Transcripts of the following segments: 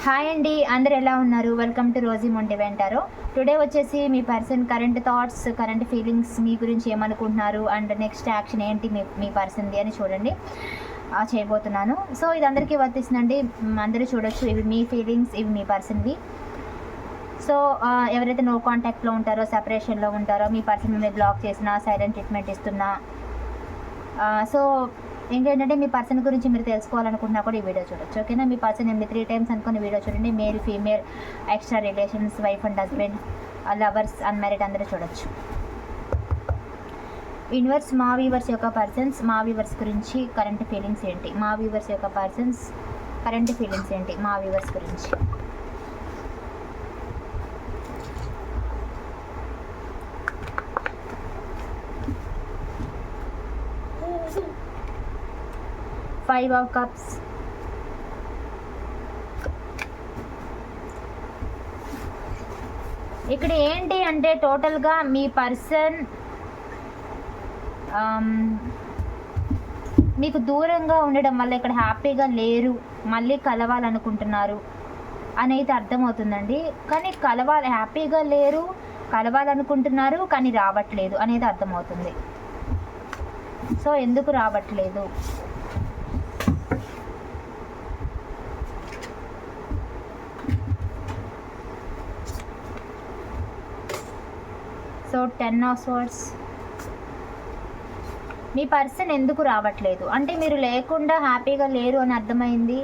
Hi అండి, అందరు ఎలా ఉన్నారు? వెల్కమ్ టు రోజీ మొంటివెంటారో. టుడే వచ్చేసి మీ person current thoughts, current feelings, మీ గురించి ఏమనుకుంటున్నారు అండ్ నెక్స్ట్ యాక్షన్ ఏంటి మీ పర్సన్ది అని చూడండి చేయబోతున్నాను. సో ఇది అందరికీ వర్తిస్తుందండి, అందరూ చూడొచ్చు. ఇవి మీ ఫీలింగ్స్, ఇవి మీ పర్సన్వి. సో ఎవరైతే నో కాంటాక్ట్లో ఉంటారో, సెపరేషన్లో ఉంటారో, మీ పర్సన్ మీద బ్లాక్ చేసినా, సైలెంట్ ట్రీట్మెంట్ ఇస్తున్నా, సో ఇంకేంటంటే మీ పర్సన్ గురించి మీరు తెలుసుకోవాలనుకుంటున్నా కూడా ఈ వీడియో చూడొచ్చు. ఓకేనా? మీ పర్సన్ 3 టైమ్స్ అనుకుని వీడియో చూడండి. Male, female, extra relations, wife and husband, lovers, unmarried అందరూ చూడొచ్చు. యూనివర్స్, మా వ్యూవర్స్ యొక్క పర్సన్స్, మా వ్యూవర్స్ గురించి కరెంట్ ఫీలింగ్స్ ఏంటి? మా వ్యూవర్స్ యొక్క పర్సన్స్ కరెంట్ ఫీలింగ్స్ ఏంటి మా వ్యూవర్స్ గురించి? Five of Cups, ఇక్కడ ఏంటి అంటే టోటల్గా మీ పర్సన్ మీకు దూరంగా ఉండడం వల్ల ఇక్కడ హ్యాపీగా లేరు, మళ్ళీ కలవాలనుకుంటున్నారు అనేది అర్థమవుతుందండి. కానీ హ్యాపీగా లేరు, కలవాలనుకుంటున్నారు కానీ రావట్లేదు అనేది అర్థమవుతుంది. సో ఎందుకు రావట్లేదు? So 10 of Swords. Me person ఎందుకు రావట్లేదు అంటే మీరు లేకుండా హ్యాపీగా లేరు అని అర్థమైంది,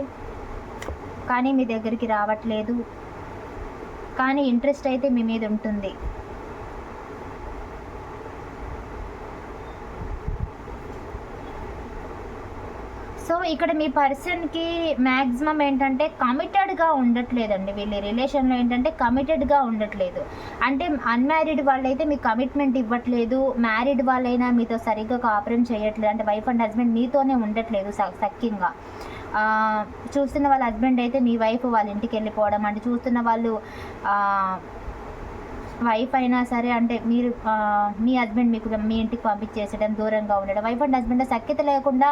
కానీ మీ దగ్గరికి రావట్లేదు, కానీ ఇంట్రెస్ట్ అయితే మీ మీద ఉంటుంది. సో ఇక్కడ మీ పర్సన్కి మ్యాక్సిమం ఏంటంటే కమిటెడ్గా ఉండట్లేదండి. వీళ్ళ రిలేషన్లో ఏంటంటే కమిటెడ్గా ఉండట్లేదు. అంటే అన్మ్యారీడ్ వాళ్ళైతే మీకు కమిట్మెంట్ ఇవ్వట్లేదు, మ్యారీడ్ వాళ్ళైనా మీతో సరిగ్గా కాపురం చేయట్లేదు. అంటే వైఫ్ అండ్ హస్బెండ్ మీతోనే ఉండట్లేదు సఖ్యంగా. చూస్తున్న వాళ్ళ హస్బెండ్ అయితే మీ వైఫ్ వాళ్ళ ఇంటికి వెళ్ళిపోవడం, అంటే చూస్తున్న వాళ్ళు వైఫ్ అయినా సరే అంటే మీరు మీ హస్బెండ్ మీకు మీ ఇంటికి పంపించేసడం, దూరంగా ఉండడం, వైఫ్ అండ్ హస్బెండ్ సఖ్యత లేకుండా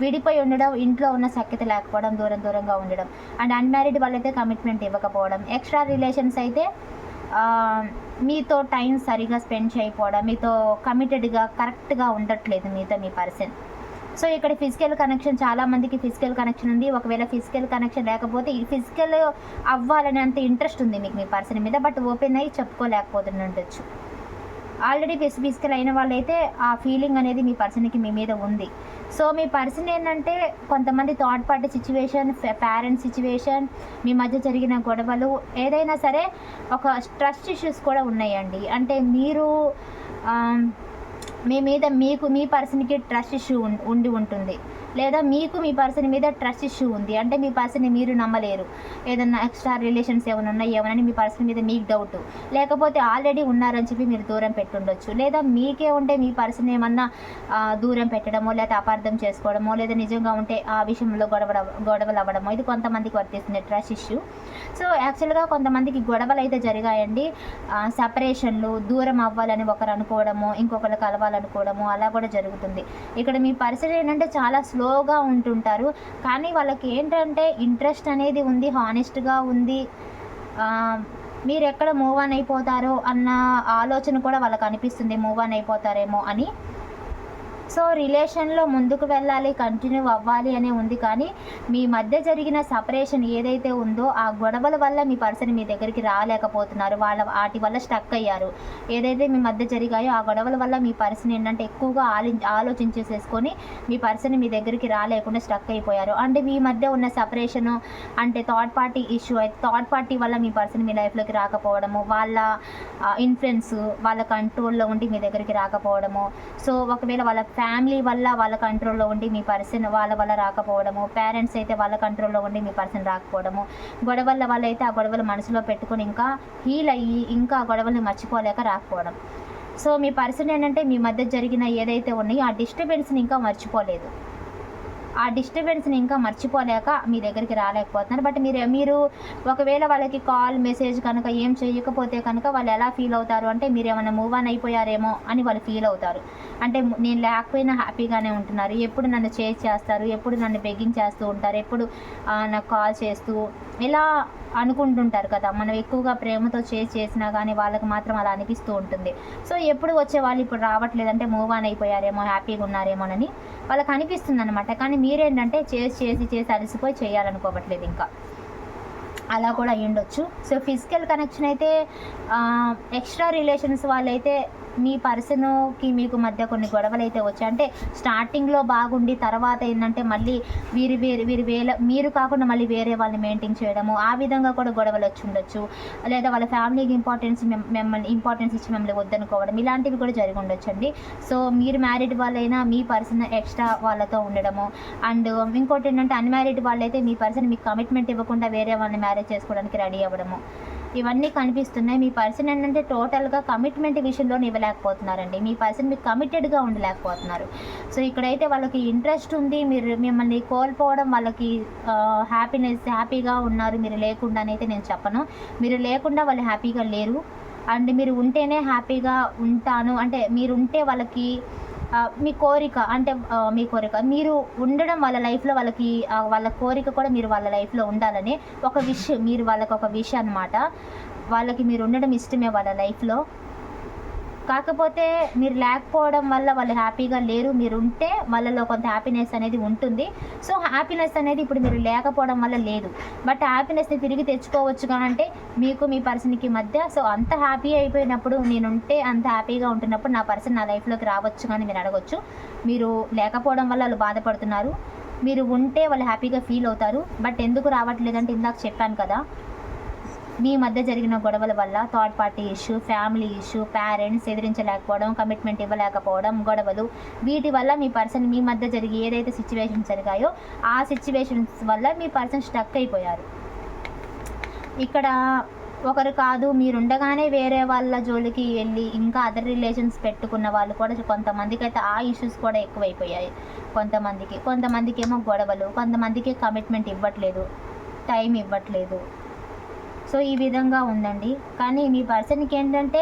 విడిపోయి ఉండడం, ఇంట్లో ఉన్న సఖ్యత లేకపోవడం, దూరంగా ఉండడం. అండ్ అన్మ్యారీడ్ వాళ్ళైతే కమిట్మెంట్ ఇవ్వకపోవడం. ఎక్స్ట్రా రిలేషన్స్ అయితే మీతో టైం సరిగా స్పెండ్ చేయకపోవడం, మీతో కమిటెడ్గా కరెక్ట్గా ఉండట్లేదు మీతో మీ పర్సన్. సో ఇక్కడ ఫిజికల్ కనెక్షన్, చాలామందికి ఫిజికల్ కనెక్షన్ ఉంది. ఒకవేళ ఫిజికల్ కనెక్షన్ లేకపోతే ఈ ఫిజికల్ అవ్వాలనే అంత ఇంట్రెస్ట్ ఉంది మీకు మీ పర్సన్ మీద, బట్ ఓపెన్ అయ్యి చెప్పుకోలేకపోతుండొచ్చు. ఆల్రెడీ ఫిజికల్ అయిన వాళ్ళైతే ఆ ఫీలింగ్ అనేది మీ పర్సన్కి మీ మీద ఉంది. సో మీ పర్సన్ ఏంటంటే కొంతమంది third party situation, parents situation, మీ మధ్య జరిగిన గొడవలు, ఏదైనా సరే ఒక ట్రస్ట్ ఇష్యూస్ కూడా ఉన్నాయండి. అంటే మీరు మీ పర్సన్కి ట్రస్ట్ ఇష్యూ ఉండి ఉంటుంది, లేదా మీకు మీ పర్సన్ మీద ట్రస్ట్ ఇష్యూ ఉంది. అంటే మీ పర్సన్ని మీరు నమ్మలేరు, ఏదన్నా ఎక్స్ట్రా రిలేషన్స్ ఏమైనా ఏమని మీ పర్సన్ మీద మీకు డౌట్, లేకపోతే ఆల్రెడీ ఉన్నారని చెప్పి మీరు దూరం పెట్టుండొచ్చు, లేదా మీకే ఉంటే మీ పర్సన్ ఏమన్నా దూరం పెట్టడమో, లేదా అపార్థం చేసుకోవడమో, లేదా నిజంగా ఉంటే ఆ విషయంలో గొడవలు అవ్వడమో, ఇది కొంతమందికి వర్తిస్తుంది ట్రస్ట్ ఇష్యూ. సో యాక్చువల్గా కొంతమందికి గొడవలు అయితే జరిగాయండి, సపరేషన్లు, దూరం అవ్వాలని ఒకరు అనుకోవడము, ఇంకొకరు కలవాలనుకోవడము, అలా కూడా జరుగుతుంది. ఇక్కడ మీ పర్సన్ ఏంటంటే చాలా స్లోగా ఉంటుంటారు, కానీ వాళ్ళకి ఏంటంటే ఇంట్రెస్ట్ అనేది ఉంది, హానెస్ట్గా ఉంది. మీరు ఎక్కడ మూవ్ ఆన్ అయిపోతారో అన్న ఆలోచన కూడా వాళ్ళకి అనిపిస్తుంది, మూవ్ ఆన్ అయిపోతారేమో అని. సో రిలేషన్లో ముందుకు వెళ్ళాలి, కంటిన్యూ అవ్వాలి అనే ఉంది, కానీ మీ మధ్య జరిగిన సపరేషన్ ఏదైతే ఉందో ఆ గొడవల వల్ల మీ పర్సన్ మీ దగ్గరికి రాలేకపోతున్నారు, వాటి వల్ల స్టక్ అయ్యారు. ఏదైతే మీ మధ్య జరిగాయో ఆ గొడవల వల్ల మీ పర్సన్ ఏంటంటే ఎక్కువగా ఆలోచించేసేసుకొని మీ పర్సన్ మీ దగ్గరికి రాలేకుండా స్టక్ అయిపోయారు. అంటే మీ మధ్య ఉన్న సపరేషను అంటే థర్డ్ పార్టీ ఇష్యూ అయితే థర్డ్ పార్టీ వల్ల మీ పర్సన్ మీ లైఫ్లోకి రాకపోవడము, వాళ్ళ ఇన్ఫ్లుయెన్స్, వాళ్ళ కంట్రోల్లో ఉండి మీ దగ్గరికి రాకపోవడము. సో ఒకవేళ వాళ్ళ ఫ్యామిలీ వల్ల వాళ్ళ కంట్రోల్లో ఉండి మీ పర్సన్ వాళ్ళ వల్ల రాకపోవడము, పేరెంట్స్ అయితే వాళ్ళ కంట్రోల్లో ఉండి మీ పర్సన్ రాకపోవడము, గొడవల వల్ల అయితే ఆ గొడవలు మనసులో పెట్టుకుని ఇంకా హీల్ అయ్యి ఇంకా ఆ గొడవల్ని మర్చిపోలేక రాకపోవడం. సో మీ పర్సన్ ఏంటంటే మీ మధ్య జరిగిన ఏదైతే ఉన్నాయో ఆ డిస్టర్బెన్స్ని ఇంకా మర్చిపోలేదు. ఆ డిస్టర్బెన్స్ని ఇంకా మర్చిపోలేక మీ దగ్గరికి రాలేకపోతున్నారు. బట్ మీరు ఒకవేళ వాళ్ళకి కాల్ మెసేజ్ కనుక ఏం చేయకపోతే కనుక వాళ్ళు ఎలా ఫీల్ అవుతారు అంటే మీరు ఏమైనా మూవ్ ఆన్ అయిపోయారేమో అని వాళ్ళు ఫీల్ అవుతారు. అంటే నేను లేకపోయినా హ్యాపీగానే ఉంటున్నారు, ఎప్పుడు నన్ను చేస్తారు, ఎప్పుడు నన్ను బెగ్గింగ్ చేస్తూ ఉంటారు, ఎప్పుడు నాకు కాల్ చేస్తూ ఇలా అనుకుంటుంటారు కదా, మనం ఎక్కువగా ప్రేమతో చేసినా కానీ వాళ్ళకి మాత్రం అలా అనిపిస్తూ ఉంటుంది. సో ఎప్పుడు వచ్చే వాళ్ళు ఇప్పుడు రావట్లేదంటే మూవ్ ఆన్ అయిపోయారేమో, హ్యాపీగా ఉన్నారేమోనని వాళ్ళకి అనిపిస్తుంది అనమాట. కానీ మీరేంటంటే చేసి అలసిపోయి చేయాలనుకోవట్లేదు ఇంకా, అలా కూడా అయ్యుండొచ్చు. సో ఫిజికల్ కనెక్షన్ అయితే ఎక్స్ట్రా రిలేషన్స్ వాళ్ళైతే మీ పర్సన్కి మీకు మధ్య కొన్ని గొడవలు అయితే వచ్చాయి. అంటే స్టార్టింగ్లో బాగుండి తర్వాత ఏంటంటే మళ్ళీ మీరు కాకుండా మళ్ళీ వేరే వాళ్ళని మెయింటైన్ చేయడము, ఆ విధంగా కూడా గొడవలు వచ్చి ఉండొచ్చు. లేదా వాళ్ళ ఫ్యామిలీకి ఇంపార్టెన్స్ ఇచ్చి మిమ్మల్ని వద్దనుకోవడం, ఇలాంటివి కూడా జరిగి ఉండొచ్చండి. సో మీరు మ్యారీడ్ వాళ్ళైనా మీ పర్సన్ ఎక్స్ట్రా వాళ్ళతో ఉండడము. అండ్ ఇంకోటి ఏంటంటే అన్మ్యారీడ్ వాళ్ళైతే మీ పర్సన్ మీకు కమిట్మెంట్ ఇవ్వకుండా వేరే వాళ్ళని మ్యారేజ్ చేసుకోవడానికి రెడీ అవ్వడము, ఇవన్నీ కనిపిస్తున్నాయి. మీ పర్సన్ ఏంటంటే టోటల్గా కమిట్మెంట్ విషయంలో ఇవ్వలేకపోతున్నారండి. మీ పర్సన్ మీకు కమిటెడ్గా ఉండలేకపోతున్నారు. సో ఇక్కడైతే వాళ్ళకి ఇంట్రెస్ట్ ఉంది, మీరు మిమ్మల్ని కోల్పోవడం వాళ్ళకి హ్యాపీగా ఉన్నారు మీరు లేకుండానైతే నేను చెప్పను. మీరు లేకుండా వాళ్ళు హ్యాపీగా లేరు. అండ్ మీరు ఉంటేనే హ్యాపీగా ఉంటాను అంటే మీరు ఉంటే వాళ్ళకి మీ కోరిక మీరు ఉండడం వాళ్ళ లైఫ్లో వాళ్ళకి వాళ్ళ కోరిక కూడా మీరు వాళ్ళ లైఫ్లో ఉండాలని ఒక విష్, మీరు వాళ్ళకి ఒక విష్ అనమాట. వాళ్ళకి మీరు ఉండడం ఇష్టమే వాళ్ళ లైఫ్లో. కాకపోతే మీరు లేకపోవడం వల్ల వాళ్ళు హ్యాపీగా లేరు. మీరు ఉంటే వాళ్ళలో కొంత హ్యాపీనెస్ అనేది ఉంటుంది. సో హ్యాపీనెస్ అనేది ఇప్పుడు మీరు లేకపోవడం వల్ల లేదు. బట్ హ్యాపీనెస్ని తిరిగి తెచ్చుకోవచ్చు కానంటే మీకు మీ పర్సన్కి మధ్య. సో అంత హ్యాపీ అయిపోయినప్పుడు, నేనుంటే అంత హ్యాపీగా ఉంటున్నప్పుడు నా పర్సన్ నా లైఫ్లోకి రావచ్చు కానీ మీరు అడగొచ్చు. మీరు లేకపోవడం వల్ల వాళ్ళు బాధపడుతున్నారు, మీరు ఉంటే వాళ్ళు హ్యాపీగా ఫీల్ అవుతారు. బట్ ఎందుకు రావట్లేదంటే ఇందాక చెప్పాను కదా, మీ మధ్య జరిగిన గొడవల వల్ల third party issue, family issue, parents ఎదిరించలేకపోవడం, కమిట్మెంట్ ఇవ్వలేకపోవడం, గొడవలు, వీటి వల్ల మీ పర్సన్ మీ మధ్య జరిగి ఏదైతే సిచ్యువేషన్స్ జరిగాయో ఆ సిచ్యువేషన్స్ వల్ల మీ పర్సన్ స్టక్ అయిపోయారు. ఇక్కడ ఒకరు కాదు, మీరుండగానే వేరే వాళ్ళ జోలికి వెళ్ళి ఇంకా అదర్ రిలేషన్స్ పెట్టుకున్న వాళ్ళు కూడా కొంతమందికి అయితే ఆ ఇష్యూస్ కూడా ఎక్కువైపోయాయి. కొంతమందికి ఏమో గొడవలు, కొంతమందికి కమిట్మెంట్ ఇవ్వట్లేదు, టైం ఇవ్వట్లేదు. సో ఈ విధంగా ఉందండి. కానీ మీ పర్సన్కి ఏంటంటే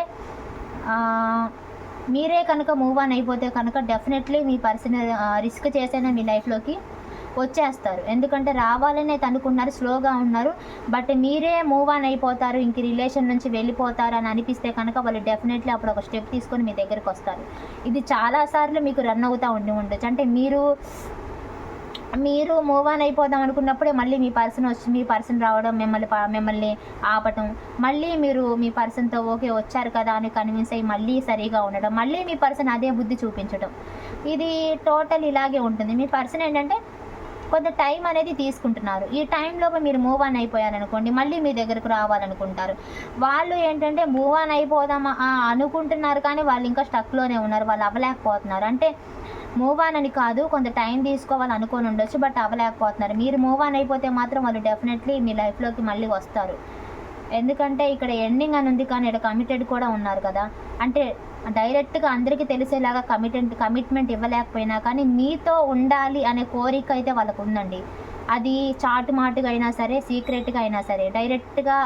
మీరే కనుక మూవ్ ఆన్ అయిపోతే కనుక డెఫినెట్లీ మీ పర్సన్ రిస్క్ చేసైనా మీ లైఫ్లోకి వచ్చేస్తారు. ఎందుకంటే రావాలని అయితే అనుకున్నారు, స్లోగా ఉన్నారు. బట్ మీరే మూవ్ ఆన్ అయిపోతారు, ఇంక రిలేషన్ నుంచి వెళ్ళిపోతారు అని అనిపిస్తే కనుక వాళ్ళు డెఫినెట్లీ అప్పుడు ఒక స్టెప్ తీసుకొని మీ దగ్గరికి వస్తారు. ఇది చాలాసార్లు మీకు రన్ అవుతూ ఉండొచ్చు. అంటే మీరు మూవ్ ఆన్ అయిపోదాం అనుకున్నప్పుడే మళ్ళీ మీ పర్సన్ రావడం, మిమ్మల్ని ఆపటం, మళ్ళీ మీరు మీ పర్సన్తో ఓకే వచ్చారు కదా అని కన్విన్స్ అయ్యి మళ్ళీ సరిగా ఉండడం, మళ్ళీ మీ పర్సన్ అదే బుద్ధి చూపించడం, ఇది టోటల్ ఇలాగే ఉంటుంది. మీ పర్సన్ ఏంటంటే కొంత టైం అనేది తీసుకుంటున్నారు. ఈ టైంలోపు మీరు మూవ్ ఆన్ అయిపోయారనుకోండి, మళ్ళీ మీ దగ్గరకు రావాలనుకుంటారు. వాళ్ళు ఏంటంటే మూవ్ ఆన్ అయిపోదామా అనుకుంటున్నారు కానీ వాళ్ళు ఇంకా స్టక్లోనే ఉన్నారు, వాళ్ళు అవ్వలేకపోతున్నారు. అంటే మూవ్ ఆన్ అని కాదు, కొంత టైం తీసుకోవాలి అనుకొని ఉండొచ్చు, బట్ అవ్వలేకపోతున్నారు. మీరు మూవ్ ఆన్ అయిపోతే మాత్రం వాళ్ళు డెఫినెట్లీ మీ లైఫ్లోకి మళ్ళీ వస్తారు. ఎందుకంటే ఇక్కడ ఎండింగ్ అని ఉంది కానీ ఇక్కడ కమిటెడ్ కూడా ఉన్నారు కదా. అంటే డైరెక్ట్గా అందరికీ తెలిసేలాగా కమిట్మెంట్ ఇవ్వలేకపోయినా కానీ మీతో ఉండాలి అనే కోరిక అయితే వాళ్ళకు ఉందండి. అది చాటుమాటుగా అయినా సరే, సీక్రెట్గా అయినా సరే, డైరెక్ట్గా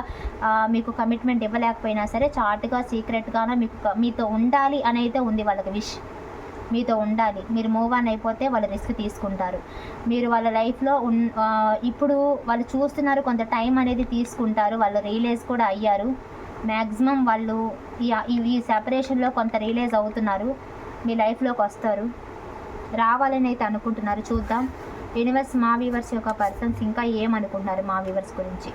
మీకు కమిట్మెంట్ ఇవ్వలేకపోయినా సరే చాటుగా సీక్రెట్గానో మీతో ఉండాలి అని అయితే ఉంది వాళ్ళకి విష్. మీతో ఉండాలి, మీరు మూవ్ ఆన్ అయిపోతే వాళ్ళు రిస్క్ తీసుకుంటారు. మీరు వాళ్ళ లైఫ్లో ఇప్పుడు వాళ్ళు చూస్తున్నారు, కొంత టైం అనేది తీసుకుంటారు. వాళ్ళు రియలైజ్ కూడా అయ్యారు. మ్యాక్సిమం వాళ్ళు ఈ సెపరేషన్లో కొంత రియలైజ్ అవుతున్నారు, మీ లైఫ్లోకి వస్తారు, రావాలని అయితే అనుకుంటున్నారు. చూద్దాం యూనివర్స్ మా వ్యూవర్స్ యొక్క పర్సన్స్ ఇంకా ఏమనుకుంటున్నారు మా వ్యూవర్స్ గురించి.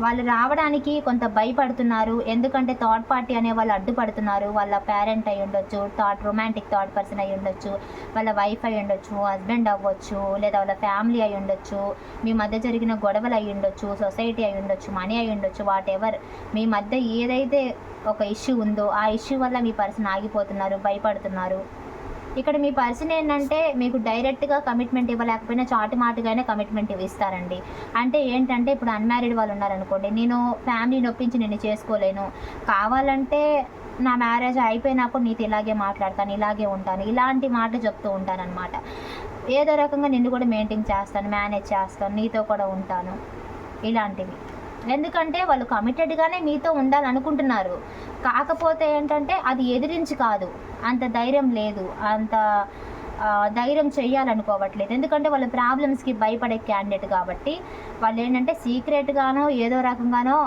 వాళ్ళు రావడానికి కొంత భయపడుతున్నారు. ఎందుకంటే థర్డ్ పార్టీ అనే వాళ్ళు అడ్డుపడుతున్నారు. వాళ్ళ పేరెంట్ అయి ఉండొచ్చు, రొమాంటిక్ థర్డ్ పర్సన్ అయి ఉండొచ్చు, వాళ్ళ వైఫ్ అయి ఉండొచ్చు, హస్బెండ్ అవ్వచ్చు, లేదా వాళ్ళ ఫ్యామిలీ అయి ఉండొచ్చు, మీ మధ్య జరిగిన గొడవలు అయి ఉండొచ్చు, సొసైటీ అయి ఉండొచ్చు, మనీ అయి ఉండొచ్చు, వాట్ ఎవర్ మీ మధ్య ఏదైతే ఒక ఇష్యూ ఉందో ఆ ఇష్యూ వల్ల మీ పర్సన్ ఆగిపోతున్నారు, భయపడుతున్నారు. ఇక్కడ మీ పర్సన్ ఏంటంటే మీకు డైరెక్ట్గా కమిట్మెంట్ ఇవ్వలేకపోయినా చాటుమాటుగానే కమిట్మెంట్ ఇస్తారండి. అంటే ఏంటంటే ఇప్పుడు అన్మ్యారీడ్ వాళ్ళు ఉన్నారనుకోండి, నేను ఫ్యామిలీని ఒప్పించి నేను చేసుకోలేను, కావాలంటే నా మ్యారేజ్ అయిపోయినప్పుడు నీతో ఇలాగే మాట్లాడతాను, ఇలాగే ఉంటాను, ఇలాంటి మాటలు చెప్తూ ఉంటానన్నమాట. ఏదో రకంగా నిన్ను కూడా మెయింటైన్ చేస్తాను, మేనేజ్ చేస్తాను, నీతో కూడా ఉంటాను, ఇలాంటివి. ఎందుకంటే వాళ్ళు కమిటెడ్గానే మీతో ఉండాలనుకుంటున్నారు. కాకపోతే ఏంటంటే అది ఎదిరించి కాదు, అంత ధైర్యం లేదు, అంత ధైర్యం చేయాలనుకోవట్లేదు. ఎందుకంటే వాళ్ళ ప్రాబ్లమ్స్కి భయపడే క్యాండిడేట్ కాబట్టి వాళ్ళు ఏంటంటే సీక్రెట్గానో ఏదో రకంగానో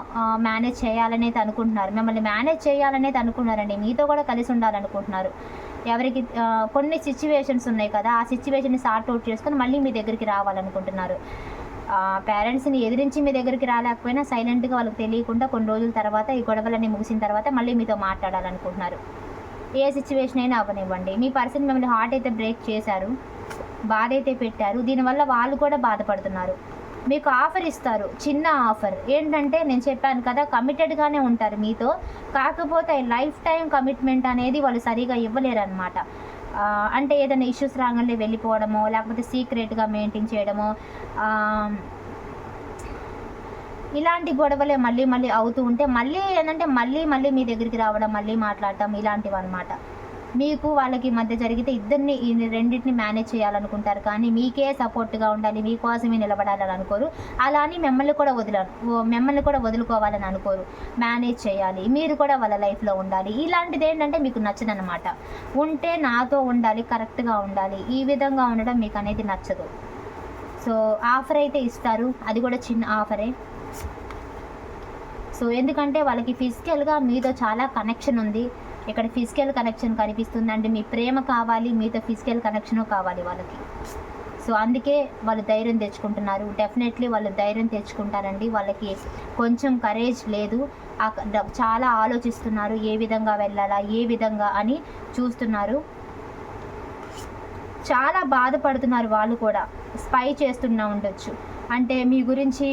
మేనేజ్ చేయాలనేది అనుకుంటున్నారు. మిమ్మల్ని మేనేజ్ చేయాలనేది అనుకున్నారండి. మీతో కూడా కలిసి ఉండాలనుకుంటున్నారు. ఎవరికి కొన్ని సిచ్యువేషన్స్ ఉన్నాయి కదా, ఆ సిచ్యువేషన్ని సార్ట్ అవుట్ చేసుకొని మళ్ళీ మీ దగ్గరికి రావాలనుకుంటున్నారు. పేరెంట్స్ని ఎదిరించి మీ దగ్గరికి రాలేకపోయినా సైలెంట్గా వాళ్ళకి తెలియకుండా కొన్ని రోజుల తర్వాత ఈ గొడవలన్నీ ముగిసిన తర్వాత మళ్ళీ మీతో మాట్లాడాలనుకుంటున్నారు. ఏ సిచ్యువేషన్ అయినా అవ్వనివ్వండి. మీ పర్సన్ మిమ్మల్ని హార్ట్ అయితే బ్రేక్ చేశారు, బాధ అయితే పెట్టారు. దీనివల్ల వాళ్ళు కూడా బాధపడుతున్నారు. మీకు ఆఫర్ ఇస్తారు, చిన్న ఆఫర్ ఏంటంటే నేను చెప్పాను కదా, కమిటెడ్గానే ఉంటారు మీతో. కాకపోతే లైఫ్ టైం కమిట్మెంట్ అనేది వాళ్ళు సరిగా ఇవ్వలేరు అనమాట. అంటే ఏదైనా ఇష్యూస్ రాగానే వెళ్ళిపోవడమో, లేకపోతే సీక్రెట్గా మెయింటైన్ చేయడమో, ఇలాంటి గొడవలే మళ్ళీ మళ్ళీ అవుతూ ఉంటే మళ్ళీ ఏంటంటే మళ్ళీ మీ దగ్గరికి రావడం, మళ్ళీ మాట్లాడటం, ఇలాంటివి అనమాట. మీకు వాళ్ళకి మధ్య జరిగితే ఇద్దరిని రెండింటిని మేనేజ్ చేయాలనుకుంటారు, కానీ మీకే సపోర్ట్గా ఉండాలి, మీకోసమే నిలబడాలని అనుకోరు. అలా అని మిమ్మల్ని కూడా వదులుకోవాలని అనుకోరు. మేనేజ్ చేయాలి, మీరు కూడా వాళ్ళ లైఫ్లో ఉండాలి. ఇలాంటిది ఏంటంటే మీకు నచ్చదనమాట. ఉంటే నాతో ఉండాలి, కరెక్ట్గా ఉండాలి, ఈ విధంగా ఉండడం మీకు అనేది నచ్చదు. సో ఆఫర్ అయితే ఇస్తారు, అది కూడా చిన్న ఆఫరే. సో ఎందుకంటే వాళ్ళకి ఫిజికల్గా మీతో చాలా కనెక్షన్ ఉంది. ఇక్కడ ఫిజికల్ కనెక్షన్ కనిపిస్తుంది అంటే మీ ప్రేమ కావాలి, మీతో ఫిజికల్ కనెక్షను కావాలి వాళ్ళకి. సో అందుకే వాళ్ళు ధైర్యం తెచ్చుకుంటున్నారు. డెఫినెట్లీ వాళ్ళు ధైర్యం తెచ్చుకుంటారండి. వాళ్ళకి కొంచెం కరేజ్ లేదు, చాలా ఆలోచిస్తున్నారు, ఏ విధంగా వెళ్ళాలా, ఏ విధంగా అని చూస్తున్నారు. చాలా బాధపడుతున్నారు వాళ్ళు కూడా. స్పై చేస్తున్నా ఉండొచ్చు, అంటే మీ గురించి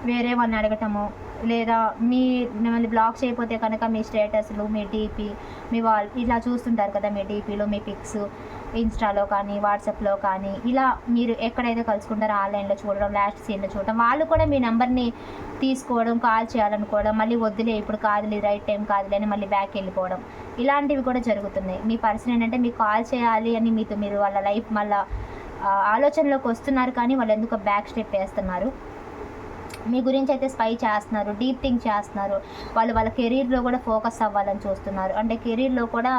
వేరే వాళ్ళని అడగటము, లేదా మిమ్మల్ని బ్లాక్ చేయకపోతే కనుక మీ స్టేటస్లు, మీ డీపీ, మీ ఇలా చూస్తుంటారు కదా, మీ డీపీలో మీ పిక్స్ ఇన్స్టాలో కానీ వాట్సాప్లో కానీ, ఇలా మీరు ఎక్కడైతే కలుసుకుంటారో ఆన్లైన్లో చూడడం, లాస్ట్ సీన్లో చూడడం, వాళ్ళు కూడా మీ నెంబర్ని తీసుకోవడం, కాల్ చేయాలనుకోవడం, మళ్ళీ వద్దులే ఇప్పుడు కాదులే, రైట్ టైం కాదులే అని మళ్ళీ బ్యాక్ వెళ్ళిపోవడం, ఇలాంటివి కూడా జరుగుతున్నాయి. మీ పర్సన్ ఏంటంటే మీకు కాల్ చేయాలి అని మీరు వాళ్ళ లైఫ్ మళ్ళీ ఆలోచనలోకి వస్తున్నారు, కానీ వాళ్ళు ఎందుకో బ్యాక్ స్టెప్ వేస్తున్నారు. మీ గురించి అయితే స్పై చేస్తున్నారు, డీప్ థింక్ చేస్తున్నారు. వాళ్ళ కెరీర్లో కూడా ఫోకస్ అవ్వాలని చూస్తున్నారు, అంటే కెరీర్లో కూడా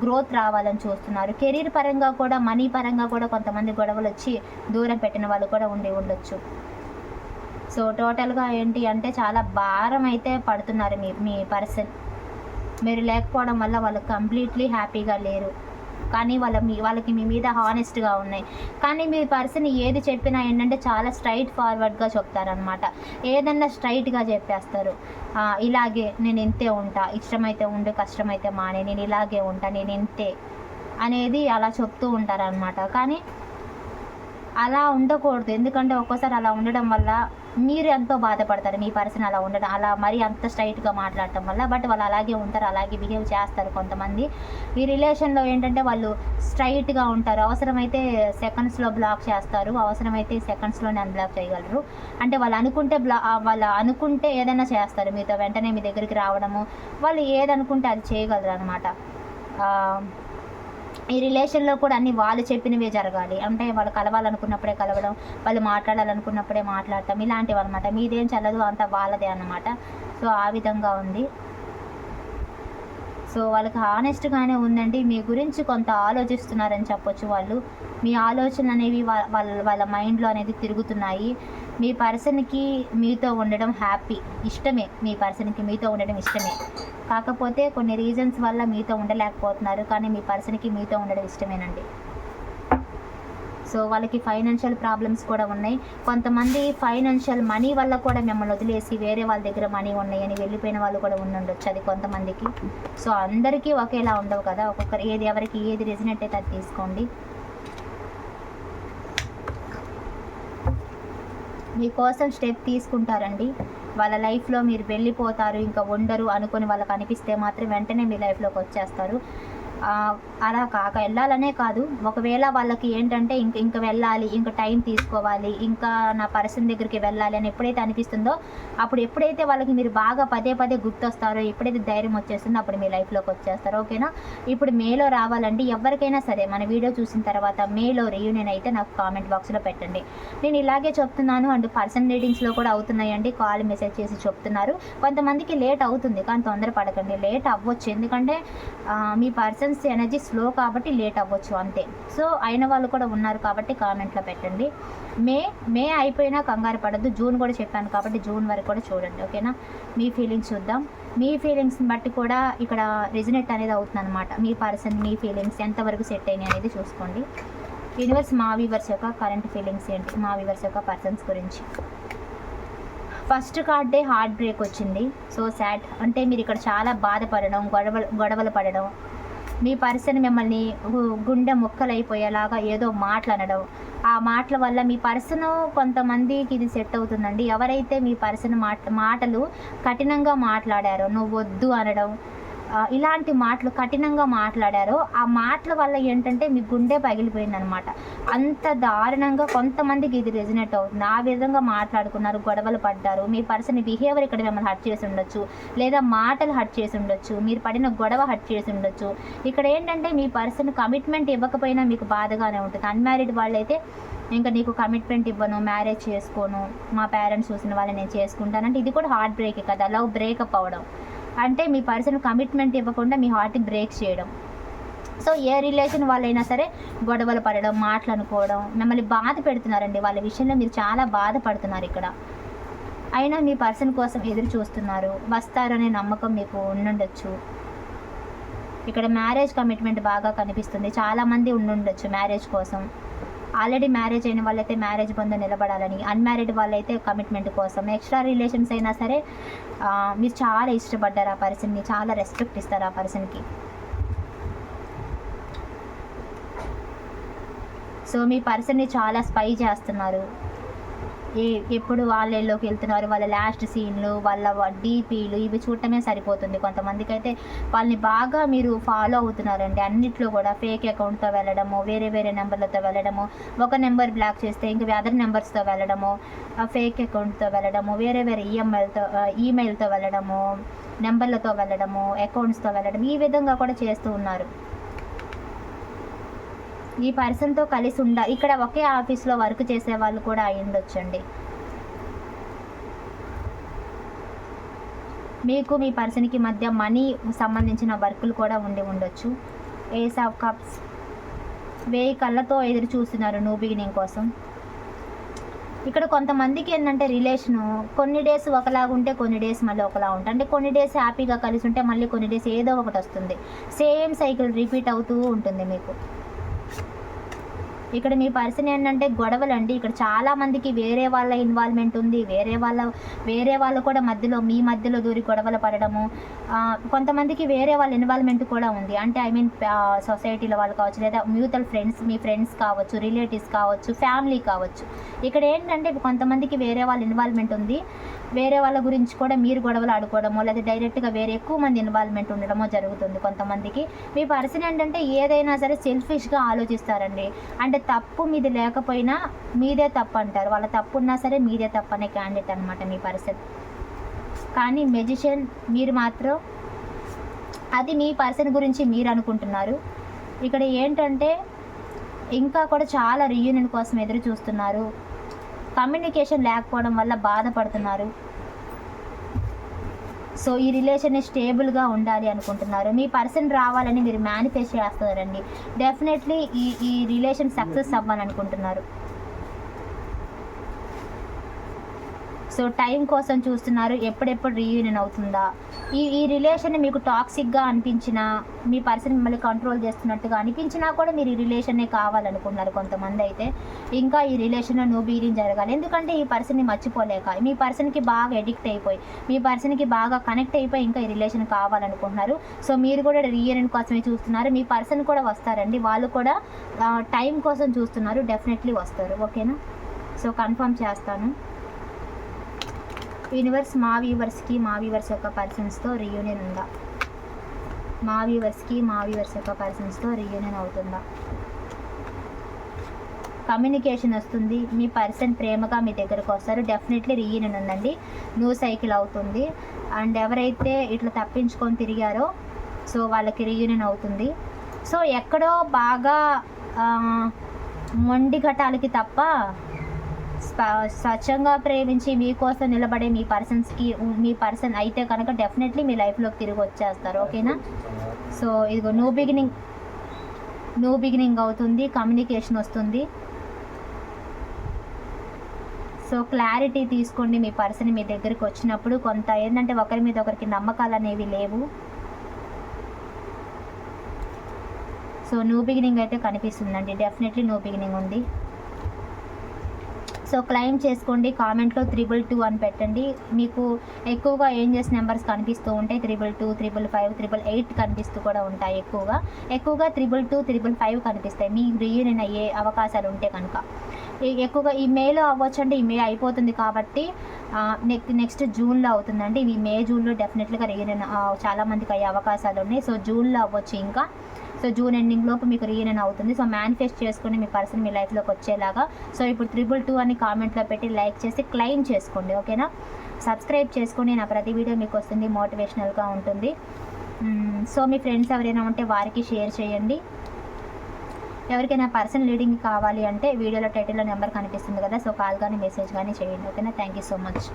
గ్రోత్ రావాలని చూస్తున్నారు. కెరీర్ పరంగా కూడా, మనీ పరంగా కూడా కొంతమంది గొడవలు వచ్చి దూరం పెట్టిన వాళ్ళు కూడా ఉండొచ్చు. సో టోటల్గా ఏంటి అంటే చాలా భారం అయితే పడుతున్నారు మీ పర్సన్. మీరు లేకపోవడం వల్ల వాళ్ళు కంప్లీట్లీ హ్యాపీగా లేరు, కానీ వాళ్ళకి మీ మీద హానెస్ట్గా ఉన్నాయి. కానీ మీ పర్సన్ ఏది చెప్పినా ఏంటంటే చాలా స్ట్రైట్ ఫార్వర్డ్గా చెప్తారనమాట. ఏదన్నా స్ట్రైట్గా చెప్పేస్తారు. ఇలాగే నేను ఇంతే ఉంటా, ఇష్టమైతే ఉండు, కష్టమైతే మానే, నేను ఇలాగే ఉంటా, నేను ఇంతే అనేది అలా చెప్తూ ఉంటారనమాట. కానీ అలా ఉండకూడదు, ఎందుకంటే ఒక్కోసారి అలా ఉండడం వల్ల మీరు ఎంతో బాధపడతారు. మీ పర్సన్ అలా ఉండడం, అలా మరి అంత స్ట్రైట్గా మాట్లాడటం వల్ల. బట్ వాళ్ళు అలాగే ఉంటారు, అలాగే బిహేవ్ చేస్తారు కొంతమంది. ఈ రిలేషన్లో ఏంటంటే వాళ్ళు స్ట్రైట్గా ఉంటారు. అవసరమైతే సెకండ్స్లో బ్లాక్ చేస్తారు, అవసరమైతే సెకండ్స్లోనే అన్బ్లాక్ చేయగలరు. అంటే వాళ్ళు అనుకుంటే ఏదైనా చేస్తారు మీతో, వెంటనే మీ దగ్గరికి రావడము, వాళ్ళు ఏదనుకుంటే అది చేయగలరు అనమాట. ఈ రిలేషన్లో కూడా అన్నీ వాళ్ళు చెప్పినవే జరగాలి. అంటే వాళ్ళు కలవాలనుకున్నప్పుడే కలవడం, వాళ్ళు మాట్లాడాలనుకున్నప్పుడే మాట్లాడటం, ఇలాంటివి అనమాట. మీదేం చల్లదు, అంత వాళ్ళదే అన్నమాట. సో ఆ విధంగా ఉంది. సో వాళ్ళకి హానెస్ట్గానే ఉందండి. మీ గురించి కొంత ఆలోచిస్తున్నారని చెప్పొచ్చు. వాళ్ళు మీ ఆలోచనలు అనేవి వాళ్ళ మైండ్లో అనేది తిరుగుతున్నాయి. మీ పర్సన్కి మీతో ఉండడం హ్యాపీ, ఇష్టమే. మీ పర్సన్కి మీతో ఉండడం ఇష్టమే, కాకపోతే కొన్ని రీజన్స్ వల్ల మీతో ఉండలేకపోతున్నారు. కానీ మీ పర్సన్కి మీతో ఉండడం ఇష్టమేనండి. సో వాళ్ళకి ఫైనాన్షియల్ ప్రాబ్లమ్స్ కూడా ఉన్నాయి. కొంతమంది ఫైనాన్షియల్ మనీ వల్ల కూడా మిమ్మల్ని వదిలేసి వేరే వాళ్ళ దగ్గర మనీ ఉన్నాయని వెళ్ళిపోయిన వాళ్ళు కూడా ఉండొచ్చు, అది కొంతమందికి. సో అందరికీ ఒకేలా ఉండవు కదా, ఎవరికి ఏది రెసినేట్ అయితే అది తీసుకోండి. మీకోసం స్టెప్ తీసుకుంటారండి. వాళ్ళ లైఫ్లో మీరు వెళ్ళిపోతారు, ఇంకా ఉండరు అనుకొని వాళ్ళకి అనిపిస్తే మాత్రం వెంటనే మీ లైఫ్లోకి వచ్చేస్తారు. అలా వెళ్ళాలనే కాదు, ఒకవేళ వాళ్ళకి ఏంటంటే ఇంక వెళ్ళాలి, ఇంక టైం తీసుకోవాలి, ఇంకా నా పర్సన్ దగ్గరికి వెళ్ళాలి అని ఎప్పుడైతే అనిపిస్తుందో, ఎప్పుడైతే వాళ్ళకి మీరు బాగా పదే గుర్తొస్తారో, ఎప్పుడైతే ధైర్యం వచ్చేస్తుందో అప్పుడు మీ లైఫ్లోకి వచ్చేస్తారు. ఓకేనా? ఇప్పుడు మేలో రావాలండి. ఎవరికైనా సరే మన వీడియో చూసిన తర్వాత మేలో రీయూనియన్ అయితే నాకు కామెంట్ బాక్స్లో పెట్టండి. నేను ఇలాగే చెప్తున్నాను, అండ్ పర్సన్ రీడింగ్స్లో కూడా అవుతున్నాయండి. కాల్ మెసేజ్ చేసి చెప్తున్నారు. కొంతమందికి లేట్ అవుతుంది, కానీ తొందరపడకండి, లేట్ అవ్వచ్చు. ఎందుకంటే మీ పర్సన్ పర్సన్స్ ఎనర్జీ స్లో కాబట్టి లేట్ అవ్వచ్చు అంతే. సో అయిన వాళ్ళు కూడా ఉన్నారు కాబట్టి కామెంట్లో పెట్టండి. మే అయిపోయినా కంగారు పడద్దు, జూన్ కూడా చెప్పాను కాబట్టి జూన్ వరకు కూడా చూడండి, ఓకేనా. మీ ఫీలింగ్స్ చూద్దాం. మీ ఫీలింగ్స్ని బట్టి కూడా ఇక్కడ రిజనేట్ అనేది అవుతుంది అనమాట. మీ పర్సన్ మీ ఫీలింగ్స్ ఎంతవరకు సెట్ అయినాయి అనేది చూసుకోండి. యూనివర్స్ మా వ్యూవర్స్ యొక్క కరెంట్ ఫీలింగ్స్ ఏంటి, మా వ్యూవర్స్ యొక్క పర్సన్స్ గురించి. ఫస్ట్ కార్డే హార్ట్ బ్రేక్ వచ్చింది. సో సాడ్ అంటే మీరు ఇక్కడ చాలా బాధపడడం, గొడవలు పడడం, మీ పర్సన్ మిమ్మల్ని గుండె ముక్కలైపోయేలాగా ఏదో మాటలు ఆ మాటల వల్ల మీ పర్సన్ కొంతమందికి ఇది సెట్ అవుతుందండి. ఎవరైతే మీ పర్సన్ మాటలు కఠినంగా మాట్లాడారో, నువ్వు వద్దు అనడం, ఇలాంటి మాటలు కఠినంగా మాట్లాడారో ఆ మాటల వల్ల ఏంటంటే మీ గుండె పగిలిపోయిందనమాట. అంత దారుణంగా కొంతమందికి ఇది రెజినేట్ అవుతుంది. ఆ విధంగా మాట్లాడుకున్నారు, గొడవలు పడ్డారు. మీ పర్సన్ బిహేవియర్ ఇక్కడ మిమ్మల్ని హర్ట్ చేసి ఉండొచ్చు, లేదా మాటలు హర్ట్ చేసి ఉండొచ్చు, మీరు పడిన గొడవ హర్ట్ చేసి ఉండొచ్చు. ఇక్కడ ఏంటంటే మీ పర్సన్ కమిట్మెంట్ ఇవ్వకపోయినా మీకు బాధగానే ఉంటుంది. అన్మ్యారీడ్ వాళ్ళైతే ఇంకా నీకు కమిట్మెంట్ ఇవ్వను, మ్యారేజ్ చేసుకోను, మా పేరెంట్స్ చూసిన వాళ్ళని నేను చేసుకుంటానంటే ఇది కూడా హార్ట్ బ్రేక్ కదా, లవ్ బ్రేకప్ అవ్వడం అంటే మీ పర్సన్ కమిట్మెంట్ ఇవ్వకుండా మీ హార్ట్ని బ్రేక్ చేయడం. సో ఏ రిలేషన్ వాళ్ళైనా సరే గొడవలు పడడం, మాటలు అనుకోవడం, మిమ్మల్ని బాధ పెడుతున్నారండి. వాళ్ళ విషయంలో మీరు చాలా బాధపడుతున్నారు ఇక్కడ. అయినా మీ పర్సన్ కోసం ఎదురు చూస్తున్నారు, వస్తారనే నమ్మకం మీకు ఉండుండొచ్చు. ఇక్కడ మ్యారేజ్ కమిట్మెంట్ బాగా కనిపిస్తుంది. చాలామంది ఉండుండొచ్చు మ్యారేజ్ కోసం. ఆల్రెడీ మ్యారేజ్ అయిన వాళ్ళైతే మ్యారేజ్ బంధం నిలబడాలని, అన్మ్యారీడ్ వాళ్ళైతే కమిట్మెంట్ కోసం, ఎక్స్ట్రా రిలేషన్స్ అయినా సరే మీరు చాలా ఇష్టపడ్డారు ఆ పర్సన్ని, చాలా రెస్పెక్ట్ ఇస్తారు ఆ పర్సన్కి. సో మీ పర్సన్ని చాలా స్పై చేస్తున్నారు. ఎప్పుడు వాళ్ళలోకి వెళ్తున్నారు, వాళ్ళ లాస్ట్ సీన్లు, వాళ్ళ డీపీలు ఇవి చూడటమే సరిపోతుంది. కొంతమందికి అయితే వాళ్ళని బాగా మీరు ఫాలో అవుతున్నారండి. అన్నిట్లో కూడా ఫేక్ అకౌంట్తో వెళ్ళడము, వేరే నెంబర్లతో వెళ్ళడము, ఒక నెంబర్ బ్లాక్ చేస్తే ఇంకా అదర్ నెంబర్స్తో వెళ్ళడము, ఫేక్ అకౌంట్తో వెళ్ళడము, వేరే ఈమెయిల్తో వెళ్ళడము, నెంబర్లతో వెళ్ళడము, అకౌంట్స్తో వెళ్ళడం, ఈ విధంగా కూడా చేస్తూ ఉన్నారు. ఈ పర్సన్తో కలిసి ఇక్కడ ఒకే ఆఫీస్లో వర్క్ చేసే వాళ్ళు కూడా అయి ఉండొచ్చండి. మీకు మీ పర్సన్కి మధ్య మనీ సంబంధించిన వర్కులు కూడా ఉండొచ్చు. ఏస్ ఆఫ్ కప్స్, 1000 కళ్ళతో ఎదురు చూస్తున్నారు న్యూ బిగినింగ్ కోసం. ఇక్కడ కొంతమందికి ఏంటంటే రిలేషను కొన్ని డేస్ ఒకలాగుంటే కొన్ని డేస్ మళ్ళీ ఒకలా ఉంటుంది. అంటే కొన్ని డేస్ హ్యాపీగా కలిసి ఉంటే మళ్ళీ కొన్ని డేస్ ఏదో ఒకటి వస్తుంది. సేమ్ సైకిల్ రిపీట్ అవుతూ ఉంటుంది మీకు. ఇక్కడ మీ పర్సన్ ఏంటంటే గొడవలు అండి. ఇక్కడ చాలామందికి వేరే వాళ్ళ ఇన్వాల్వ్మెంట్ ఉంది. వేరే వాళ్ళు కూడా మీ మధ్యలో దూరి గొడవలు పడడము. కొంతమందికి వేరే వాళ్ళ ఇన్వాల్వ్మెంట్ కూడా ఉంది. అంటే సొసైటీలో వాళ్ళు కావచ్చు, లేదా మ్యూచువల్ ఫ్రెండ్స్, మీ ఫ్రెండ్స్ కావచ్చు, రిలేటివ్స్ కావచ్చు, ఫ్యామిలీ కావచ్చు. ఇక్కడ ఏంటంటే కొంతమందికి వేరే వాళ్ళ ఇన్వాల్వ్మెంట్ ఉంది. వేరే వాళ్ళ గురించి కూడా మీరు గొడవలు ఆడుకోవడమో, లేదా డైరెక్ట్గా ఎక్కువ మంది ఇన్వాల్వ్మెంట్ ఉండడమో జరుగుతుంది కొంతమందికి. మీ పర్సన్ ఏంటంటే ఏదైనా సరే సెల్ఫిష్గా ఆలోచిస్తారండి. అంటే తప్పు మీది లేకపోయినా మీదే తప్పు అంటారు. వాళ్ళ తప్పు ఉన్నా సరే మీదే తప్పు అనే క్యాండిడేట్ అనమాట మీ పర్సన్. కానీ మెజిషియన్ మీరు మాత్రం అది మీ పర్సన్ గురించి మీరు అనుకుంటున్నారు. ఇక్కడ ఏంటంటే ఇంకా కూడా చాలా రీయూనియన్ కోసం ఎదురు చూస్తున్నారు. కమ్యూనికేషన్ లేకపోవడం వల్ల బాధపడుతున్నారు. సో ఈ రిలేషన్ స్టేబుల్గా ఉండాలి అనుకుంటున్నారు. మీ పర్సన్ రావాలని మీరు మేనిఫెస్ట్ చేస్తారండి. డెఫినెట్లీ ఈ రిలేషన్ సక్సెస్ అవ్వాలనుకుంటున్నారు. సో టైం కోసం చూస్తున్నారు, ఎప్పుడెప్పుడు రీయూనియన్ అవుతుందా. ఈ రిలేషన్ మీకు టాక్సిక్గా అనిపించినా, మీ పర్సన్ మిమ్మల్ని కంట్రోల్ చేస్తున్నట్టుగా అనిపించినా కూడా మీరు ఈ రిలేషనే కావాలనుకున్నారు కొంతమంది అయితే. ఇంకా ఈ రిలేషన్లో న్యూ బిగినింగ్ జరగాలి. ఎందుకంటే ఈ పర్సన్ని మర్చిపోలేక, మీ పర్సన్కి బాగా ఎడిక్ట్ అయిపోయి, మీ పర్సన్కి బాగా కనెక్ట్ అయిపోయి ఇంకా ఈ రిలేషన్ కావాలనుకుంటున్నారు. సో మీరు కూడా రీయూనియన్ కోసమే చూస్తున్నారు. మీ పర్సన్ కూడా వస్తారండి. వాళ్ళు కూడా టైం కోసం చూస్తున్నారు. డెఫినెట్లీ వస్తారు, ఓకేనా. సో కన్ఫర్మ్ చేస్తాను. యూనివర్స్ మా వ్యూవర్స్ యొక్క పర్సన్స్తో రీయూనియన్ ఉందా? మా వ్యూవర్స్ యొక్క పర్సన్స్తో రీయూనియన్ అవుతుందా? కమ్యూనికేషన్ వస్తుంది. మీ పర్సన్ ప్రేమగా మీ దగ్గరకు వస్తారు. డెఫినెట్లీ రీయూనియన్ ఉందండి. న్యూ సైకిల్ అవుతుంది. అండ్ ఎవరైతే ఇట్లా తప్పించుకొని తిరిగారో సో వాళ్ళకి రీయూనియన్ అవుతుంది. సో ఎక్కడో బాగా మొండి ఘటాలకి తప్ప స్వచ్ఛంగా ప్రేమించి మీకోసం నిలబడే మీ పర్సన్ అయితే కనుక డెఫినెట్లీ మీ లైఫ్లోకి తిరిగి వచ్చేస్తారు, ఓకేనా. సో ఇదిగో న్యూ బిగినింగ్ అవుతుంది, కమ్యూనికేషన్ వస్తుంది. సో క్లారిటీ తీసుకోండి. మీ పర్సన్ మీ దగ్గరికి వచ్చినప్పుడు కొంత ఏంటంటే ఒకరి మీద ఒకరికి నమ్మకాలు అనేవి లేవు. సో న్యూ బిగినింగ్ అయితే కనిపిస్తుందండి, డెఫినెట్లీ న్యూ బిగినింగ్ ఉంది. సో క్లెయిమ్ చేసుకోండి. కామెంట్లో 222 అని పెట్టండి. మీకు ఎక్కువగా ఏంజెస్ నెంబర్స్ కనిపిస్తూ ఉంటాయి, 222, 555, 888 కనిపిస్తూ కూడా ఉంటాయి. ఎక్కువగా 222, 555 కనిపిస్తాయి. మీ రీయూనియన్ అయ్యే అవకాశాలు ఉంటే కనుక. ఎక్కువగా ఈ మేలో అవ్వచ్చు అండి, ఈ మే అయిపోతుంది కాబట్టి నెక్స్ట్ జూన్లో అవుతుందండి. ఈ మే జూన్లో డెఫినెట్లీగా రీయూనియన్ చాలామందికి అయ్యే అవకాశాలు ఉన్నాయి. సో జూన్లో అవ్వచ్చు ఇంకా. సో జూన్ ఎండింగ్ లోపు మీకు రీయూనియన్ అవుతుంది. సో మేనిఫెస్ట్ చేసుకుని మీ పర్సన్ మీ లైఫ్లోకి వచ్చేలాగా. సో ఇప్పుడు 222 అని కామెంట్లో పెట్టి లైక్ చేసి క్లెయిమ్ చేసుకోండి, ఓకేనా. సబ్స్క్రైబ్ చేసుకోండి, నా ప్రతి వీడియో మీకు వస్తుంది, మోటివేషనల్గా ఉంటుంది. సో మీ ఫ్రెండ్స్ ఎవరైనా ఉంటే వారికి షేర్ చేయండి. ఎవరికైనా పర్సనల్ రీడింగ్ కావాలి అంటే వీడియోలో టైటిల్లో నెంబర్ కనిపిస్తుంది కదా, సో కాల్ కానీ మెసేజ్ కానీ చేయండి, ఓకేనా. Thank you so much.